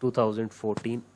2014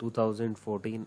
2014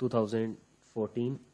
2014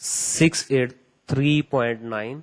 683.9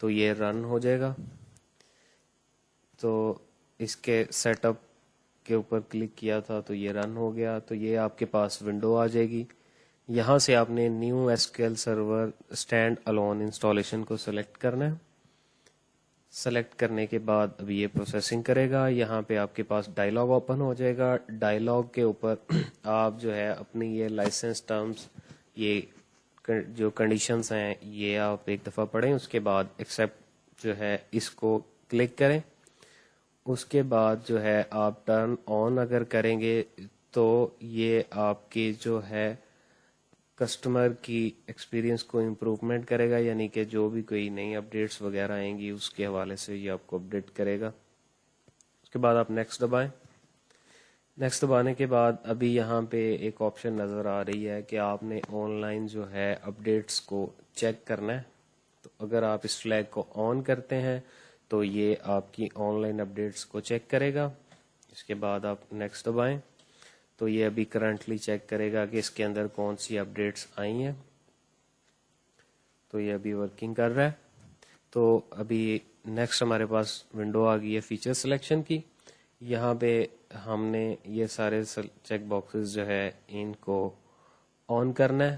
تو یہ رن ہو جائے گا. تو اس کے سیٹ اپ کے اوپر کلک کیا تھا تو یہ رن ہو گیا. تو یہ آپ کے پاس ونڈو آ جائے گی. یہاں سے آپ نے نیو SQL سرور اسٹینڈ الون انسٹالیشن کو سلیکٹ کرنا ہے. سلیکٹ کرنے کے بعد اب یہ پروسیسنگ کرے گا. یہاں پہ آپ کے پاس ڈائلاگ اوپن ہو جائے گا. ڈائلاگ کے اوپر آپ جو ہے اپنی یہ لائسنس ٹرمز، یہ جو کنڈیشنز ہیں یہ آپ ایک دفعہ پڑھیں. اس کے بعد ایکسیپٹ جو ہے اس کو کلک کریں. اس کے بعد جو ہے آپ ٹرن آن اگر کریں گے تو یہ آپ کی جو ہے کسٹمر کی ایکسپیرینس کو امپروومنٹ کرے گا، یعنی کہ جو بھی کوئی نئی اپڈیٹس وغیرہ آئیں گی اس کے حوالے سے یہ آپ کو اپڈیٹ کرے گا. اس کے بعد آپ نیکسٹ دبائیں. نیکسٹ دبانے کے بعد ابھی یہاں پہ ایک آپشن نظر آ رہی ہے کہ آپ نے آن لائن جو ہے اپڈیٹس کو چیک کرنا ہے. تو اگر آپ اس فلیگ کو آن کرتے ہیں تو یہ آپ کی آن لائن اپڈیٹس کو چیک کرے گا. اس کے بعد آپ نیکسٹ دبائیں تو یہ ابھی کرنٹلی چیک کرے گا کہ اس کے اندر کون سی اپڈیٹس آئی ہیں. تو یہ ابھی ورکنگ کر رہا ہے. تو ابھی نیکسٹ ہمارے پاس ونڈو آ گئی ہے فیچر سلیکشن کی. یہاں پہ ہم نے یہ سارے چیک باکسز جو ہے ان کو آن کرنا ہے.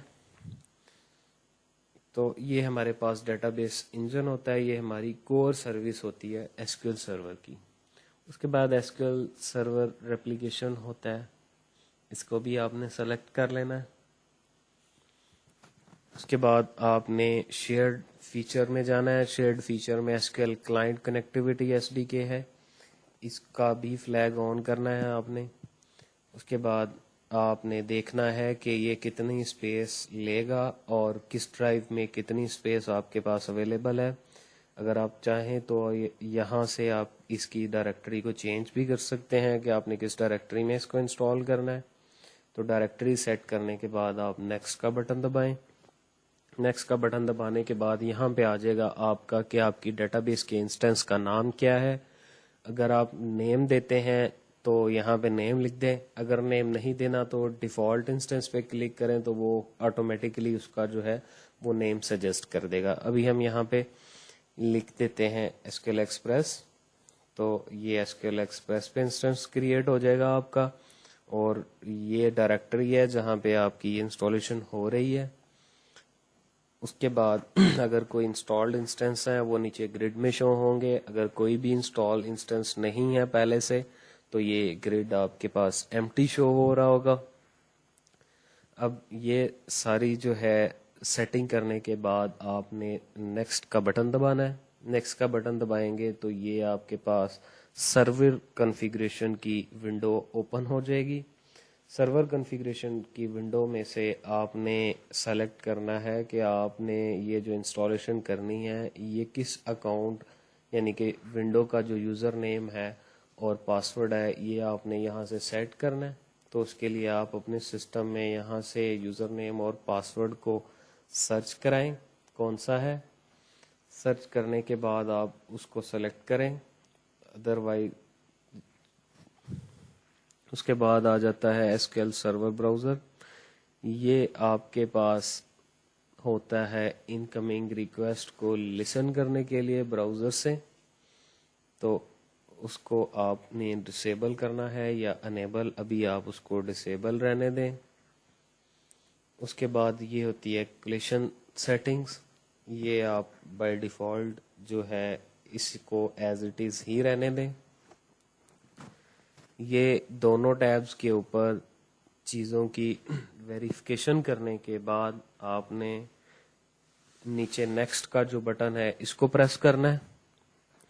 تو یہ ہمارے پاس ڈیٹا بیس انجن ہوتا ہے، یہ ہماری کور سروس ہوتی ہے SQL سرور کی. اس کے بعد SQL سرور ریپلیکیشن ہوتا ہے، اس کو بھی آپ نے سلیکٹ کر لینا ہے. اس کے بعد آپ نے شیئرڈ فیچر میں جانا ہے. شیئرڈ فیچر میں SQL کلائنٹ کنیکٹیوٹی SDK ہے، اس کا بھی فلیگ آن کرنا ہے آپ نے. اس کے بعد آپ نے دیکھنا ہے کہ یہ کتنی اسپیس لے گا اور کس ڈرائیو میں کتنی اسپیس آپ کے پاس اویلیبل ہے. اگر آپ چاہیں تو یہاں سے آپ اس کی ڈائریکٹری کو چینج بھی کر سکتے ہیں کہ آپ نے کس ڈائریکٹری میں اس کو انسٹال کرنا ہے. تو ڈائریکٹری سیٹ کرنے کے بعد آپ نیکسٹ کا بٹن دبائیں. نیکسٹ کا بٹن دبانے کے بعد یہاں پہ آ جائے گا آپ کا کہ آپ کی ڈیٹا بیس کے انسٹنس کا نام کیا ہے. اگر آپ نیم دیتے ہیں تو یہاں پہ نیم لکھ دیں. اگر نیم نہیں دینا تو ڈیفالٹ انسٹنس پہ کلک کریں تو وہ آٹومیٹیکلی اس کا جو ہے وہ نیم سجیسٹ کر دے گا. ابھی ہم یہاں پہ لکھ دیتے ہیں SQL ایکسپریس. تو یہ SQL ایکسپریس پہ انسٹنس کریٹ ہو جائے گا آپ کا، اور یہ ڈائریکٹری ہے جہاں پہ آپ کی انسٹالیشن ہو رہی ہے. اس کے بعد اگر کوئی انسٹالڈ انسٹنس ہے وہ نیچے گریڈ میں شو ہوں گے. اگر کوئی بھی انسٹال انسٹنس نہیں ہے پہلے سے تو یہ گریڈ آپ کے پاس ایمٹی شو ہو رہا ہوگا. اب یہ ساری جو ہے سیٹنگ کرنے کے بعد آپ نے نیکسٹ کا بٹن دبانا ہے. نیکسٹ کا بٹن دبائیں گے تو یہ آپ کے پاس سرور کنفیگریشن کی ونڈو اوپن ہو جائے گی. سرور کنفیگریشن کی ونڈو میں سے آپ نے سلیکٹ کرنا ہے کہ آپ نے یہ جو انسٹالیشن کرنی ہے یہ کس اکاؤنٹ، یعنی کہ ونڈو کا جو یوزر نیم ہے اور پاسورڈ ہے یہ آپ نے یہاں سے سیٹ کرنا ہے. تو اس کے لیے آپ اپنے سسٹم میں یہاں سے یوزر نیم اور پاسورڈ کو سرچ کرائیں کون سا ہے. سرچ کرنے کے بعد آپ اس کو سلیکٹ کریں. ادروائز اس کے بعد آ جاتا ہے SQL سرور براؤزر. یہ آپ کے پاس ہوتا ہے انکمنگ ریکویسٹ کو لسن کرنے کے لیے براؤزر سے. تو اس کو آپ نے ڈسیبل کرنا ہے یا انیبل. ابھی آپ اس کو ڈسیبل رہنے دیں. اس کے بعد یہ ہوتی ہے کلیشن سیٹنگز. یہ آپ بائی ڈیفالٹ جو ہے اس کو ایز اٹ از ہی رہنے دیں. یہ دونوں ٹیبز کے اوپر چیزوں کی ویریفیکیشن کرنے کے بعد آپ نے نیچے نیکسٹ کا جو بٹن ہے اس کو پریس کرنا ہے.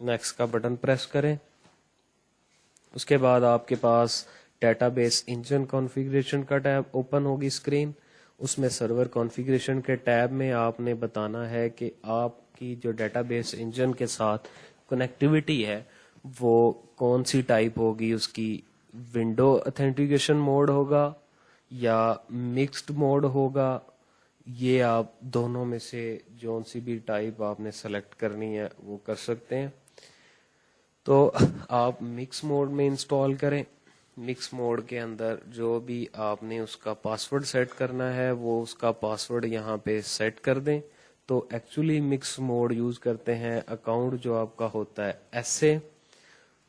نیکسٹ کا بٹن پریس کریں. اس کے بعد آپ کے پاس ڈیٹا بیس انجن کانفیگریشن کا ٹیب اوپن ہوگی اسکرین. اس میں سرور کانفیگریشن کے ٹیب میں آپ نے بتانا ہے کہ آپ کی جو ڈیٹا بیس انجن کے ساتھ کنیکٹیوٹی ہے وہ کون سی ٹائپ ہوگی. اس کی ونڈو اتھینٹیکیشن موڈ ہوگا یا مکسڈ موڈ ہوگا. یہ آپ دونوں میں سے جون سی بھی ٹائپ آپ نے سلیکٹ کرنی ہے وہ کر سکتے ہیں. تو آپ مکس موڈ میں انسٹال کریں. مکس موڈ کے اندر جو بھی آپ نے اس کا پاسورڈ سیٹ کرنا ہے وہ اس کا پاسورڈ یہاں پہ سیٹ کر دیں. تو ایکچولی مکس موڈ یوز کرتے ہیں. اکاؤنٹ جو آپ کا ہوتا ہے ایسے،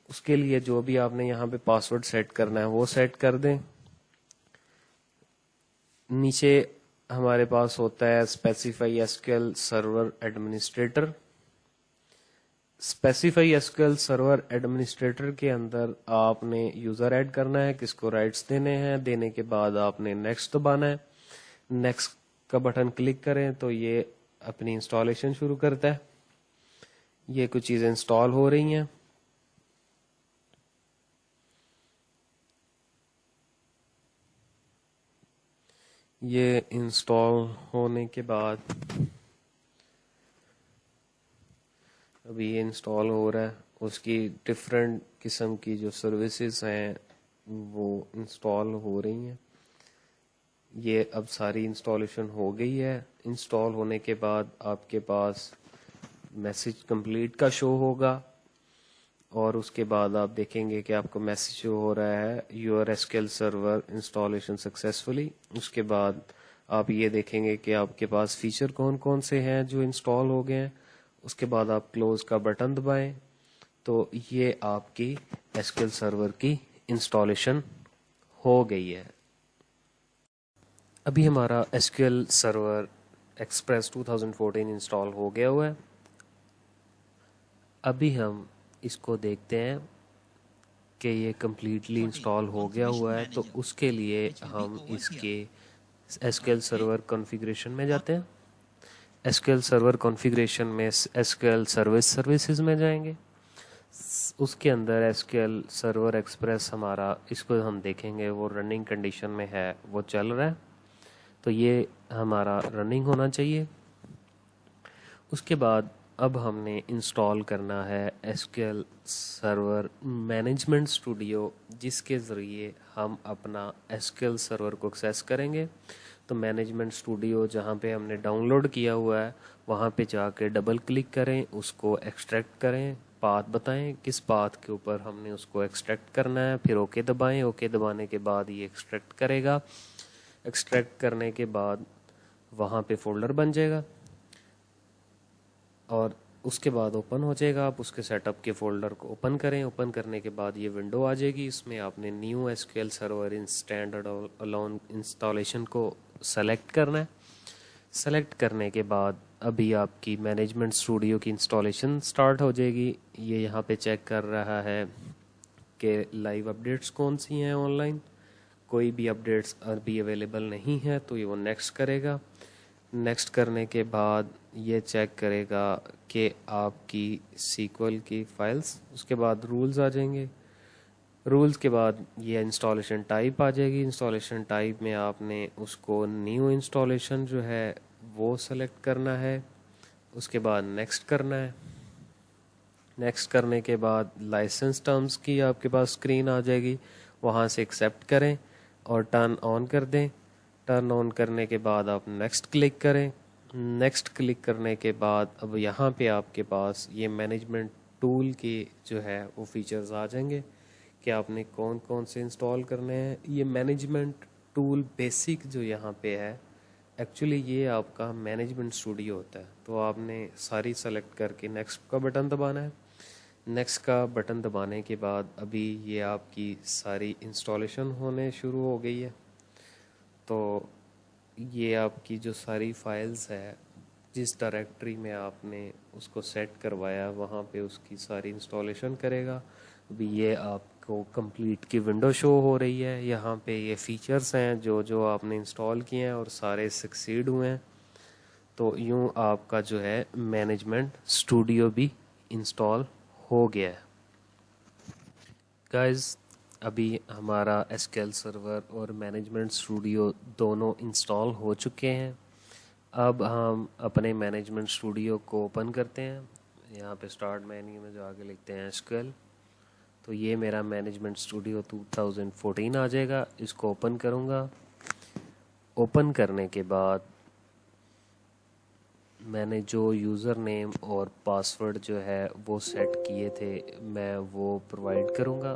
اس کے لیے جو بھی آپ نے یہاں پہ پاسورڈ سیٹ کرنا ہے وہ سیٹ کر دیں. نیچے ہمارے پاس ہوتا ہے specify S Q L server administrator. Specify S Q L server administrator کے اندر آپ نے یوزر ایڈ کرنا ہے، کس کو رائٹس دینے ہیں. دینے کے بعد آپ نے نیکسٹ دبانا ہے. نیکسٹ کا بٹن کلک کریں تو یہ اپنی انسٹالیشن شروع کرتا ہے. یہ کچھ چیزیں انسٹال ہو رہی ہیں. یہ انسٹال ہونے کے بعد ابھی یہ انسٹال ہو رہا ہے. اس کی ڈفرینٹ قسم کی جو سروسز ہیں وہ انسٹال ہو رہی ہیں. یہ اب ساری انسٹالیشن ہو گئی ہے. انسٹال ہونے کے بعد آپ کے پاس میسج کمپلیٹ کا شو ہوگا، اور اس کے بعد آپ دیکھیں گے کہ آپ کو میسج شو ہو رہا ہے your S Q L server installation successfully. اس کے بعد آپ یہ دیکھیں گے کہ آپ کے پاس فیچر کون کون سے ہیں جو انسٹال ہو گئے ہیں. اس کے بعد آپ کلوز کا بٹن دبائیں تو یہ آپ کی ایس کیو ایل سرور کی انسٹالیشن ہو گئی ہے. ابھی ہمارا S Q L server express 2014 install ہو گیا ہوا ہے. ابھی ہم اس کو دیکھتے ہیں کہ یہ کمپلیٹلی انسٹال ہو گیا ہوا ہے. تو اس کے لیے ہم اس کے S Q L server configuration میں جاتے ہیں. S Q L server configuration میں ایس کیو ایل سروسز میں جائیں گے. اس کے اندر S Q L server express ہمارا، اس کو ہم دیکھیں گے وہ رننگ کنڈیشن میں ہے، وہ چل رہا ہے. تو یہ ہمارا رننگ ہونا چاہیے. اس کے بعد اب ہم نے انسٹال کرنا ہے S Q L server management studio, جس کے ذریعے ہم اپنا ایس کیو ایل سرور کو ایکسیس کریں گے. تو مینجمنٹ اسٹوڈیو جہاں پہ ہم نے ڈاؤن لوڈ کیا ہوا ہے وہاں پہ جا کے ڈبل کلک کریں، اس کو ایکسٹریکٹ کریں. پاتھ بتائیں کس پاتھ کے اوپر ہم نے اس کو ایکسٹریکٹ کرنا ہے، پھر اوکے دبائیں. اوکے دبانے کے بعد یہ ایکسٹریکٹ کرے گا. ایکسٹریکٹ کرنے کے بعد وہاں پہ فولڈر بن جائے گا، اور اس کے بعد اوپن ہو جائے گا. آپ اس کے سیٹ اپ کے فولڈر کو اوپن کریں. اوپن کرنے کے بعد یہ ونڈو آ جائے گی. اس میں آپ نے new S Q L server in standalone installation کو سلیکٹ کرنا ہے. سلیکٹ کرنے کے بعد ابھی آپ کی مینجمنٹ اسٹوڈیو کی انسٹالیشن سٹارٹ ہو جائے گی. یہ یہاں پہ چیک کر رہا ہے کہ لائیو اپڈیٹس کون سی ہیں آن لائن. کوئی بھی اپڈیٹس ابھی اویلیبل نہیں ہے تو یہ وہ نیکسٹ کرے گا. نیکسٹ کرنے کے بعد یہ چیک کرے گا کہ آپ کی سیکول کی فائلز. اس کے بعد رولز آ جائیں گے. رولز کے بعد یہ انسٹالیشن ٹائپ آ جائے گی. انسٹالیشن ٹائپ میں آپ نے اس کو نیو انسٹالیشن جو ہے وہ سلیکٹ کرنا ہے. اس کے بعد نیکسٹ کرنا ہے. نیکسٹ کرنے کے بعد لائسنس ٹرمز کی آپ کے پاس اسکرین آ جائے گی. وہاں سے ایکسیپٹ کریں اور ٹرن آن کر دیں. ٹرن آن کرنے کے بعد آپ نیکسٹ کلک کریں. نیکسٹ کلک کرنے کے بعد اب یہاں پہ آپ کے پاس یہ مینجمنٹ ٹول کے جو ہے وہ فیچرز آ جائیں گے کہ آپ نے کون کون سے انسٹال کرنے ہیں. یہ مینجمنٹ ٹول بیسک جو یہاں پہ ہے، ایکچولی یہ آپ کا مینجمنٹ اسٹوڈیو ہوتا ہے. تو آپ نے ساری سلیکٹ کر کے نیکسٹ کا بٹن دبانا ہے. نیکسٹ کا بٹن دبانے کے بعد ابھی یہ آپ کی ساری انسٹالیشن ہونے شروع ہو گئی ہے. تو یہ آپ کی جو ساری فائلز ہے، جس ڈائریکٹری میں آپ نے اس کو سیٹ کروایا وہاں پہ اس کی ساری انسٹالیشن کرے گا. ابھی یہ آپ کو کمپلیٹ کی ونڈو شو ہو رہی ہے. یہاں پہ یہ فیچرز ہیں جو آپ نے انسٹال کیے ہیں اور سارے سکسیڈ ہوئے ہیں. تو یوں آپ کا جو ہے مینجمنٹ اسٹوڈیو بھی انسٹال ہو گیا ہے. گائز ابھی ہمارا ایس کیو ایل سرور اور مینجمنٹ اسٹوڈیو دونوں انسٹال ہو چکے ہیں. اب ہم اپنے مینجمنٹ اسٹوڈیو کو اوپن کرتے ہیں. یہاں پہ اسٹارٹ مینیو میں جو آگے لکھتے ہیں ایس کیو ایل، تو یہ میرا مینجمنٹ اسٹوڈیو 2014 آ جائے گا. اس کو اوپن کروں گا. اوپن کرنے کے بعد میں نے جو یوزر نیم اور پاسورڈ جو ہے وہ سیٹ کیے تھے میں وہ پرووائڈ کروں گا.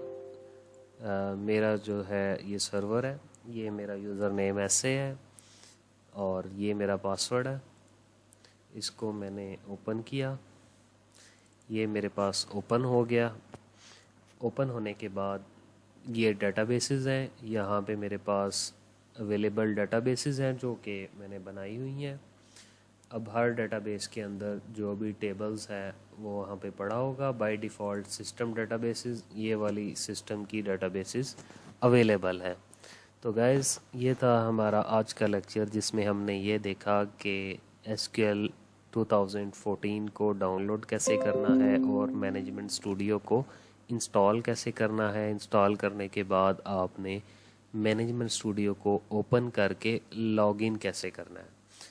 میرا جو ہے یہ سرور ہے، یہ میرا یوزر نیم ایسے ہے اور یہ میرا پاسورڈ ہے. اس کو میں نے اوپن کیا، یہ میرے پاس اوپن ہو گیا۔ اوپن ہونے کے بعد یہ ڈیٹا بیسز ہیں، یہاں پہ میرے پاس اویلیبل ڈیٹا بیسز ہیں جو کہ میں نے بنائی ہوئی ہیں۔ اب ہر ڈیٹا بیس کے اندر جو بھی ٹیبلز ہے وہ وہاں پہ پڑا ہوگا۔ بائی ڈیفالٹ سسٹم ڈیٹا بیسز، یہ والی سسٹم کی ڈیٹا بیسز اویلیبل ہے۔ تو گائز یہ تھا ہمارا آج کا لیکچر، جس میں ہم نے یہ دیکھا کہ SQL 2014 کو ڈاؤن لوڈ کیسے کرنا ہے اور مینجمنٹ اسٹوڈیو کو انسٹال کیسے کرنا ہے۔ انسٹال کرنے کے بعد آپ نے مینجمنٹ اسٹوڈیو کو اوپن کر کے لاگ ان کیسے کرنا ہے۔